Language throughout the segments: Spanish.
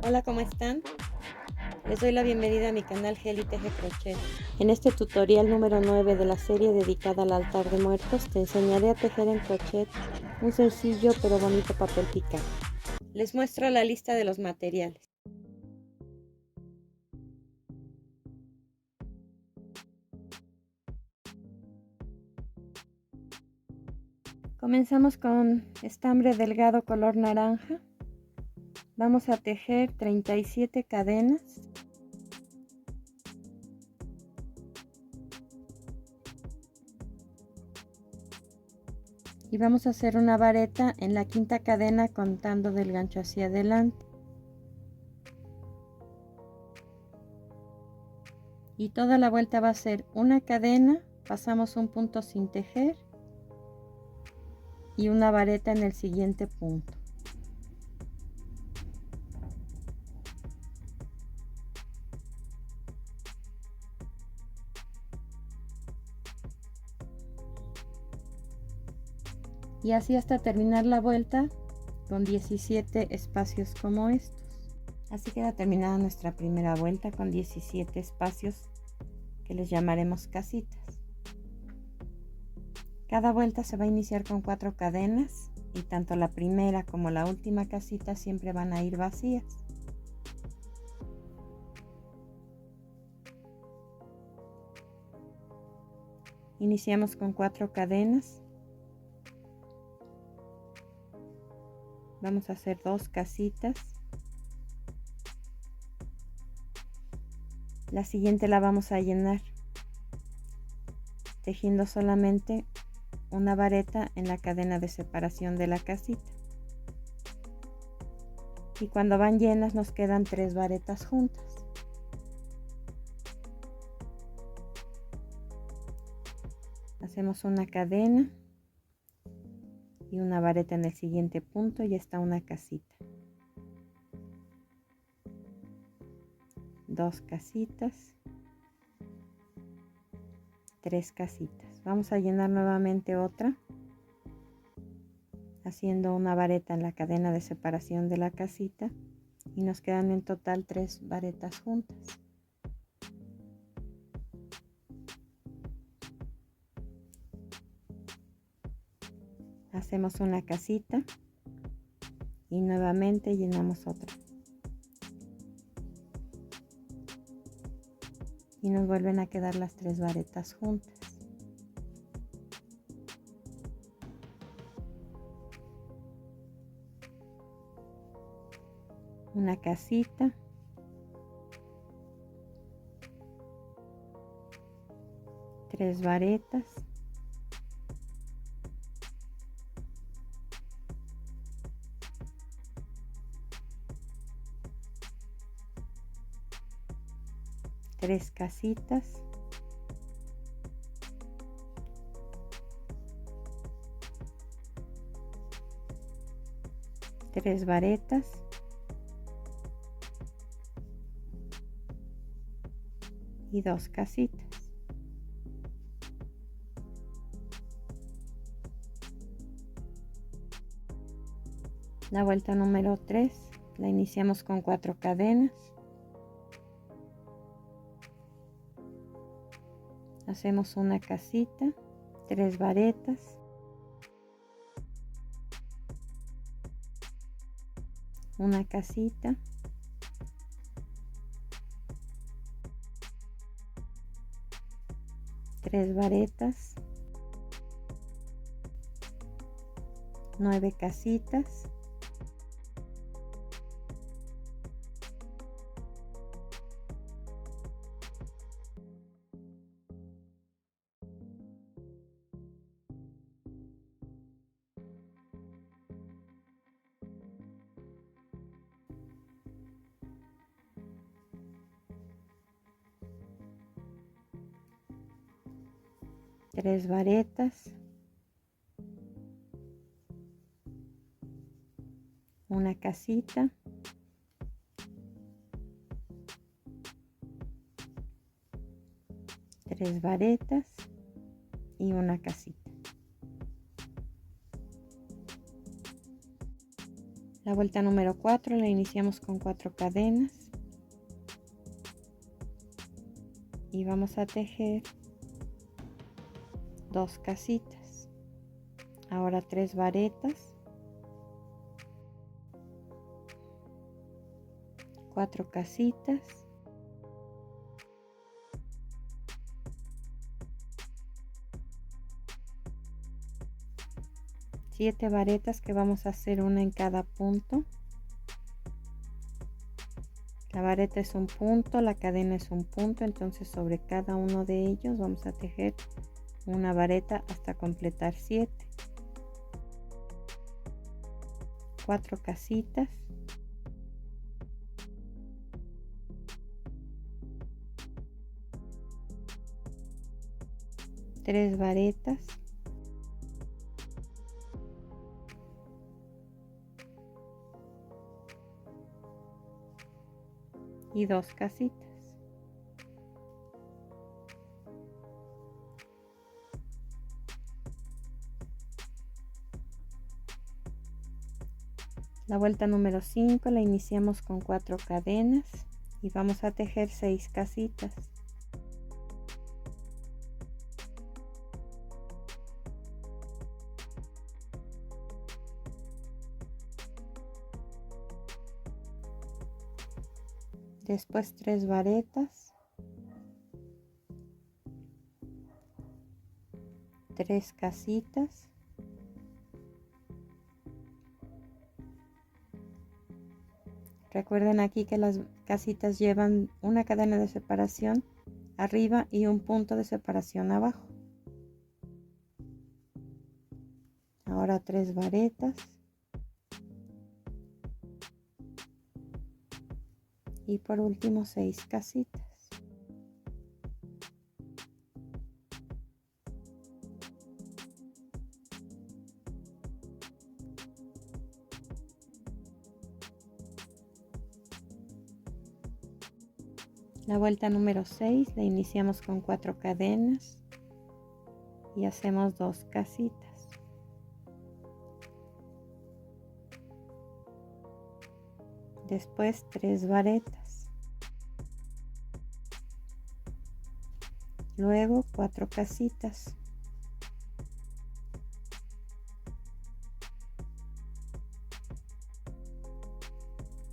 Hola, ¿cómo están? Les doy la bienvenida a mi canal Geli Teje Crochet. En este tutorial número 9 de la serie dedicada al altar de muertos, te enseñaré a tejer en crochet un sencillo pero bonito papel picado. Les muestro la lista de los materiales. Comenzamos con estambre delgado color naranja. Vamos a tejer 37 cadenas. Y vamos a hacer una vareta en la quinta cadena contando del gancho hacia adelante. Y toda la vuelta va a ser una cadena, pasamos un punto sin tejer y una vareta en el siguiente punto. Y así hasta terminar la vuelta con 17 espacios como estos. Así queda terminada nuestra primera vuelta con 17 espacios que les llamaremos casitas. Cada vuelta se va a iniciar con 4 cadenas y tanto la primera como la última casita siempre van a ir vacías. Iniciamos con 4 cadenas. Vamos a hacer 2 casitas. La siguiente la vamos a llenar tejiendo solamente una vareta en la cadena de separación de la casita. Y cuando van llenas nos quedan 3 varetas juntas. Hacemos una cadena y una vareta en el siguiente punto y está una casita. 2 casitas, 3 casitas. Vamos a llenar nuevamente otra haciendo una vareta en la cadena de separación de la casita y nos quedan en total 3 varetas juntas. Hacemos una casita y nuevamente llenamos otra y nos vuelven a quedar las 3 varetas juntas. Una casita, tres varetas, tres casitas, tres varetas y 2 casitas. La vuelta número 3 la iniciamos con 4 cadenas. Hacemos una casita, 3 varetas, una casita, tres varetas, 9 casitas, tres varetas, una casita, tres varetas y una casita. La vuelta número 4 la iniciamos con 4 cadenas y vamos a tejer 2 casitas. Ahora 3 varetas, 4 casitas, 7 varetas que vamos a hacer una en cada punto. La vareta es un punto, la cadena es un punto, entonces sobre cada uno de ellos vamos a tejer una vareta hasta completar 7. 4 casitas, 3 varetas, y 2 casitas. La vuelta número 5 la iniciamos con 4 cadenas y vamos a tejer 6 casitas. Después 3 varetas, 3 casitas, recuerden aquí que las casitas llevan una cadena de separación arriba y un punto de separación abajo. Ahora 3 varetas y por último 6 casitas. La vuelta número 6 la iniciamos con 4 cadenas y hacemos 2 casitas. Después 3 varetas. Luego 4 casitas.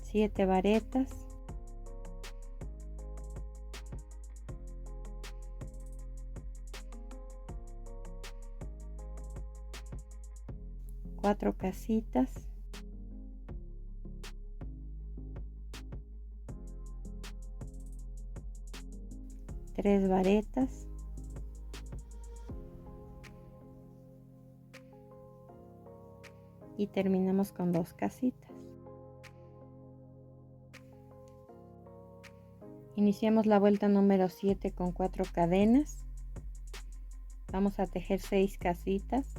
Siete varetas. Cuatro casitas. Tres varetas. Y terminamos con 2 casitas. Iniciamos la vuelta número 7 con 4 cadenas. Vamos a tejer 6 casitas.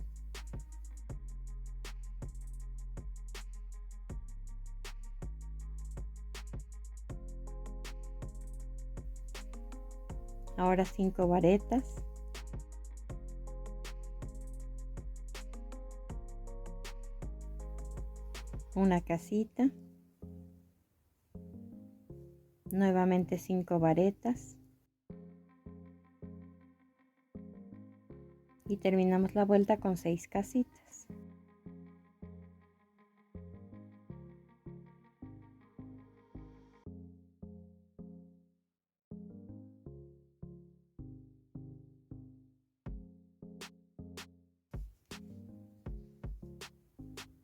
Ahora 5 varetas. Una casita. Nuevamente 5 varetas. Y terminamos la vuelta con 6 casitas.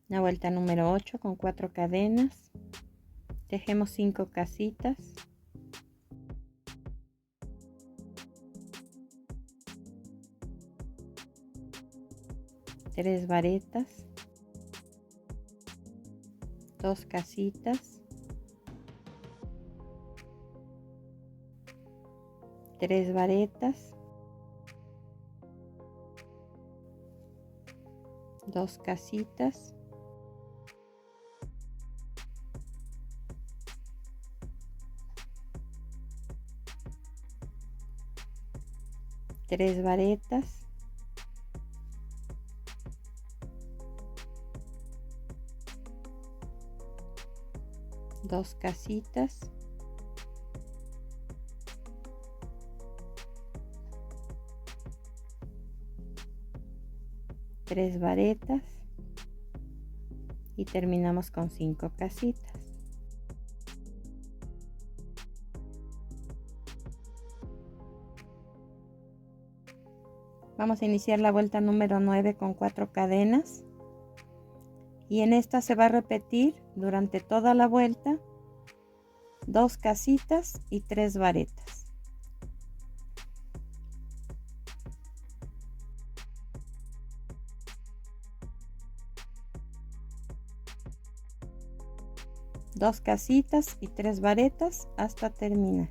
La vuelta número 8 con 4 cadenas. Tejemos 5 casitas. Tres varetas. 2 casitas. 3 varetas. 2 casitas. 3 varetas. 2 casitas, tres varetas y terminamos con 5 casitas. Vamos a iniciar la vuelta número 9 con 4 cadenas y en esta se va a repetir durante toda la vuelta 2 casitas y 3 varetas. Dos casitas y 3 varetas hasta terminar.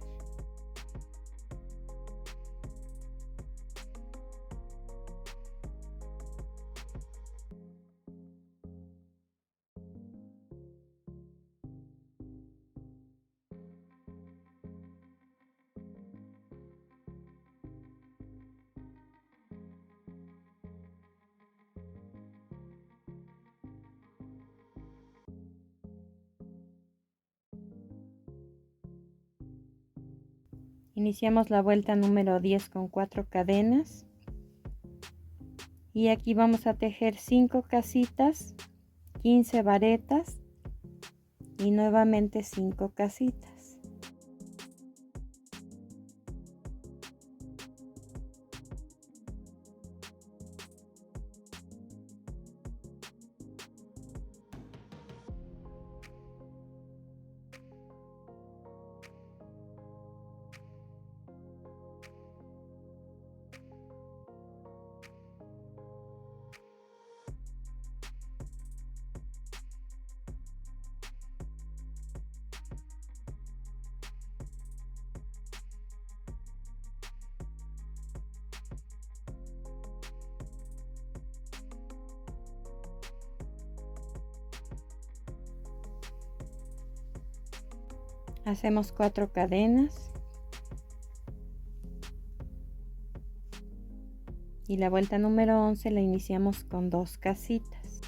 Iniciamos la vuelta número 10 con 4 cadenas y aquí vamos a tejer 5 casitas, 15 varetas y nuevamente 5 casitas. Hacemos 4 cadenas y la vuelta número 11 la iniciamos con 2 casitas.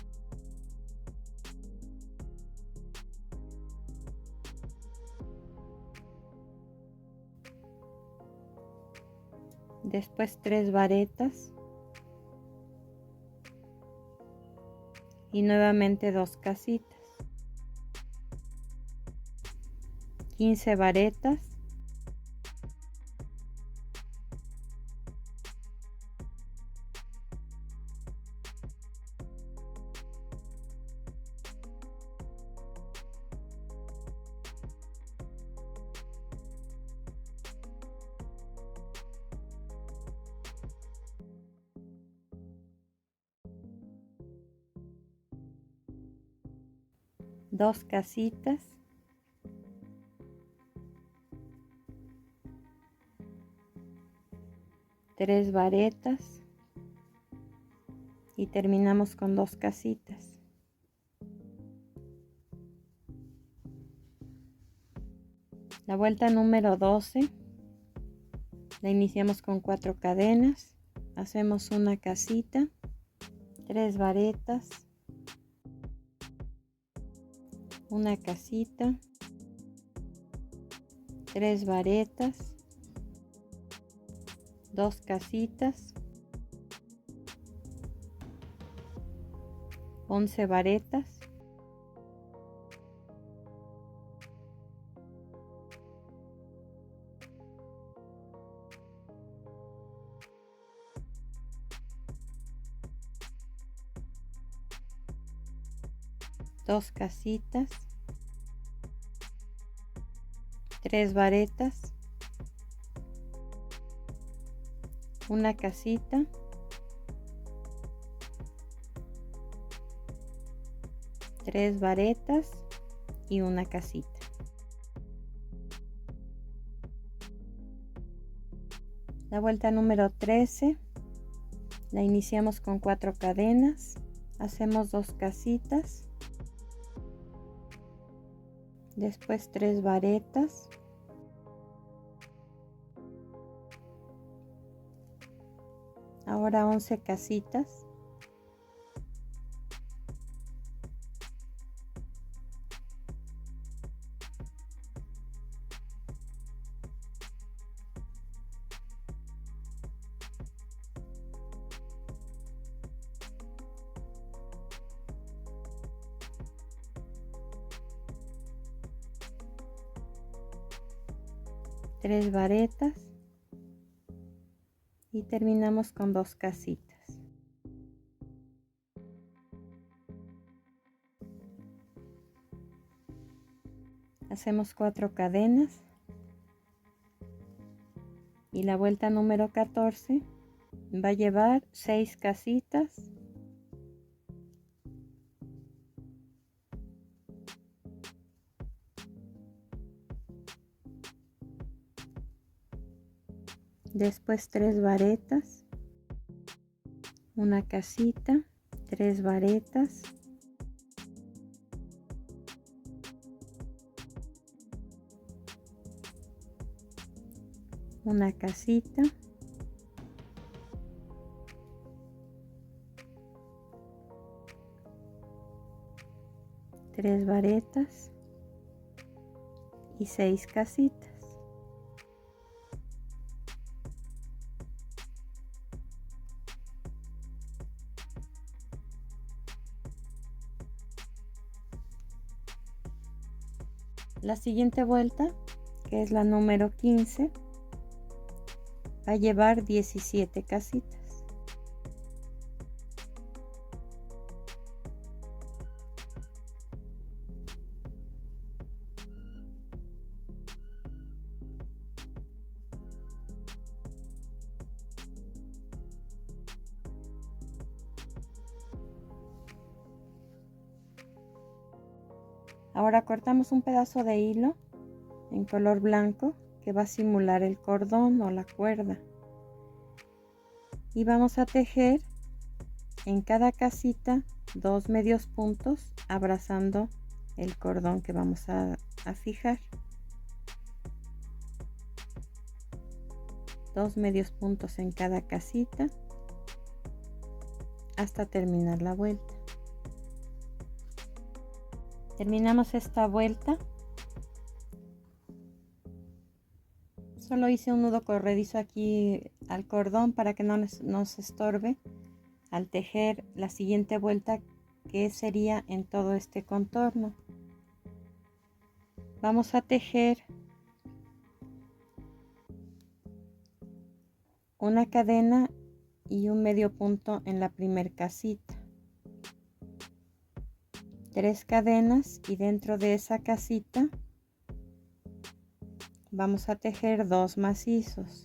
Después 3 varetas y nuevamente 2 casitas. 15 varetas, dos casitas, tres varetas y terminamos con 2 casitas. La vuelta número 12 la iniciamos con 4 cadenas, hacemos una casita, 3 varetas, una casita, 3 varetas, 2 casitas, 11 varetas, dos casitas, 3 varetas, una casita, tres varetas y una casita. La vuelta número 13 la iniciamos con 4 cadenas, hacemos 2 casitas, después 3 varetas, ahora 11 casitas, 3 varetas y terminamos con 2 casitas. Hacemos 4 cadenas y la vuelta número 14 va a llevar 6 casitas, después 3 varetas, una casita, 3 varetas, una casita, tres varetas y 6 casitas. La siguiente vuelta, que es la número 15, va a llevar 17 casitas. Ahora cortamos un pedazo de hilo en color blanco que va a simular el cordón o la cuerda. Y vamos a tejer en cada casita 2 medios puntos abrazando el cordón que vamos a fijar. 2 medios puntos en cada casita hasta terminar la vuelta. Terminamos esta vuelta. Solo hice un nudo corredizo aquí al cordón para que no nos estorbe al tejer la siguiente vuelta, que sería en todo este contorno. Vamos a tejer una cadena y un medio punto en la primer casita, 3 cadenas, y dentro de esa casita vamos a tejer 2 macizos.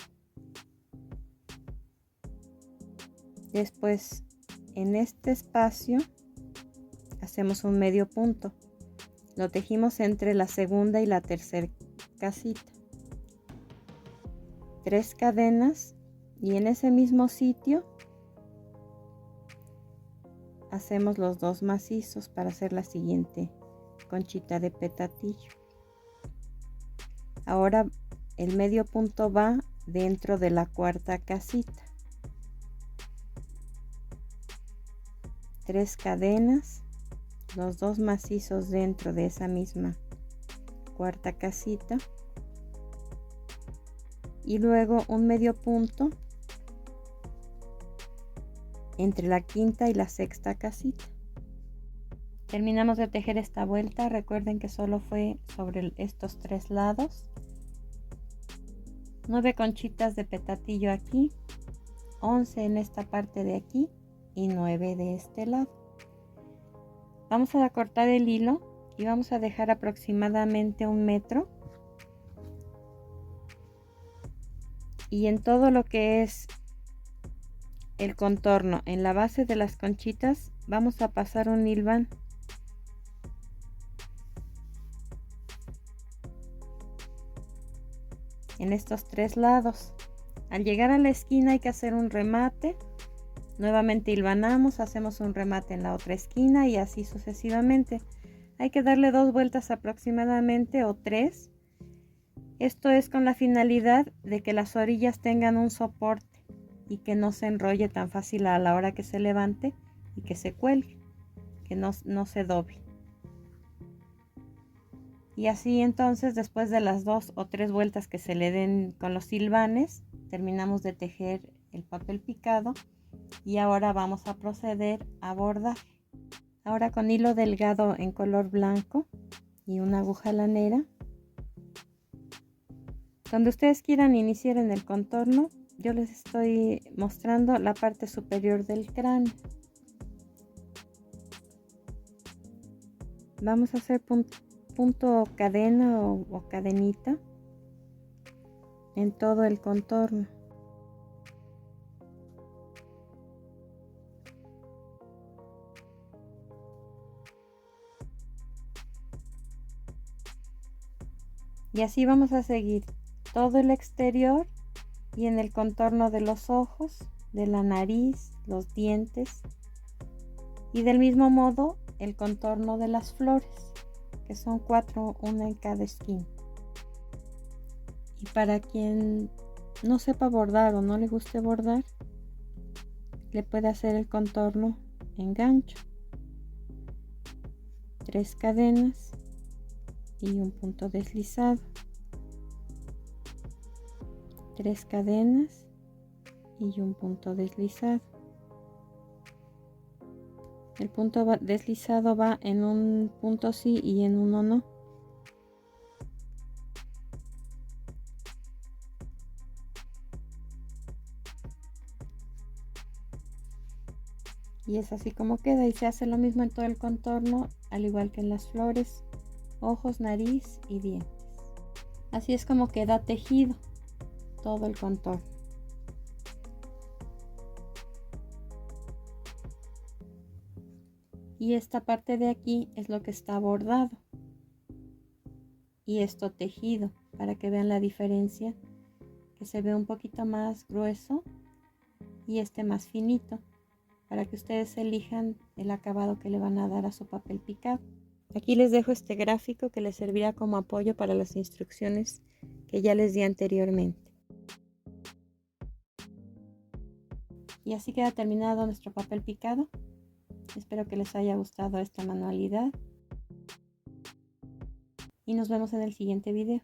Después en este espacio hacemos un medio punto, lo tejimos entre la segunda y la tercera casita, 3 cadenas, y en ese mismo sitio hacemos los 2 macizos para hacer la siguiente conchita de petatillo. Ahora el medio punto va dentro de la cuarta casita, 3 cadenas, los 2 macizos dentro de esa misma cuarta casita y luego un medio punto entre la quinta y la sexta casita. Terminamos de tejer esta vuelta. Recuerden que solo fue sobre estos 3 lados. 9 conchitas de petatillo aquí, 11 en esta parte de aquí y 9 de este lado. Vamos a cortar el hilo y vamos a dejar aproximadamente 1 metro, y en todo lo que es el contorno en la base de las conchitas vamos a pasar un hilván. En estos 3 lados. Al llegar a la esquina hay que hacer un remate, nuevamente hilvanamos, hacemos un remate en la otra esquina y así sucesivamente. Hay que darle 2 vueltas aproximadamente o 3. Esto es con la finalidad de que las orillas tengan un soporte y que no se enrolle tan fácil a la hora que se levante y que se cuelgue, que no se doble. Y así entonces, después de las 2 o 3 vueltas que se le den con los hilvanes, terminamos de tejer el papel picado y ahora vamos a proceder a bordar. Ahora con hilo delgado en color blanco y una aguja lanera Donde ustedes quieran iniciar en el contorno, yo les estoy mostrando la parte superior del cráneo. Vamos a hacer punto cadena o cadenita en todo el contorno. Y así vamos a seguir todo el exterior y en el contorno de los ojos, de la nariz, los dientes y del mismo modo el contorno de las flores, que son 4, una en cada esquina. Y para quien no sepa bordar o no le guste bordar, le puede hacer el contorno en gancho, 3 cadenas y un punto deslizado, 3 cadenas y un punto deslizado. El punto deslizado va en un punto sí y en uno no. Y es así como queda, y se hace lo mismo en todo el contorno, al igual que en las flores, ojos, nariz y dientes. Así es como queda tejido todo el contorno. Y esta parte de aquí es lo que está bordado y esto tejido, para que vean la diferencia, que se ve un poquito más grueso y este más finito, para que ustedes elijan el acabado que le van a dar a su papel picado. Aquí les dejo este gráfico que les servirá como apoyo para las instrucciones que ya les di anteriormente. Y así queda terminado nuestro papel picado. Espero que les haya gustado esta manualidad y nos vemos en el siguiente video.